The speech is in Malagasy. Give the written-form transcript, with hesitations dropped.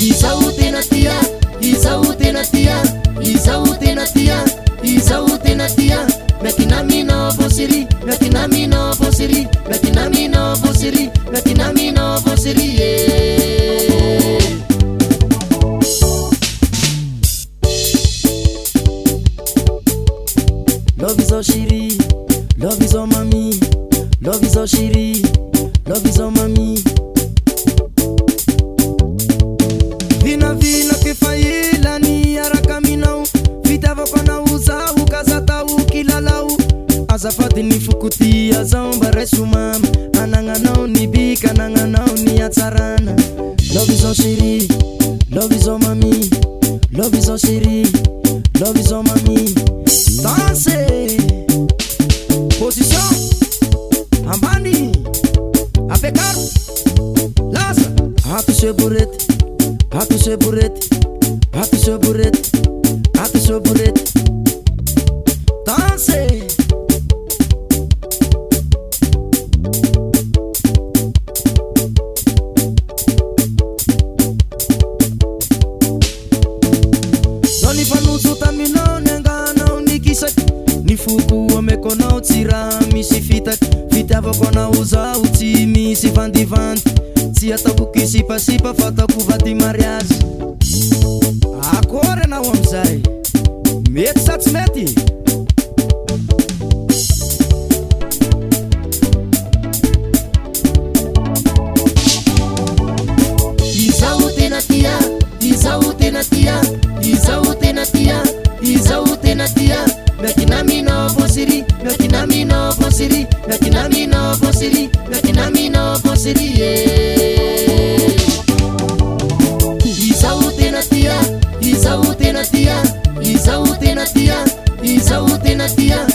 izao tena tia, izao tena tia, izao tena tia, izao tena tia. Mekinamino bosiri, mekinamino bosiri, mekinamino bosiri, mekinamino bosiri. Love is all shiri, love is all mami, love is all shiri, love is all mami. Vina vina kifaila ni arakaminau, vitava kona uzau kazatau kilalau. Azafati ni fukuti azamba resumam, ananganau ni bika ananganau ni atsarana. Love is all shiri, love is all mami, love is all shiri, love is all mami. Danse, position, ambani, apecar, laza. Hatu se burete, hatu se burete, hatu se burete, hatu se burete. Danse. Zoni fanusu tamino nengana unikisa. Nifuku wamekona utira misi fitak. Fitava kona uza uti misi vandi vandi. Si atabuki sipa sipa fata kuvati mariage. Akore na wamzai meti satsmeti. Izao tena tia, izao tena tia, izao tena tia, izao tena tia. Mekinamino bosiri, mekinamino bosiri, mekinamino bosiri, mekinamino bosiri. Izao tena tia, izao tena tia, izao tena tia, izao tena tia.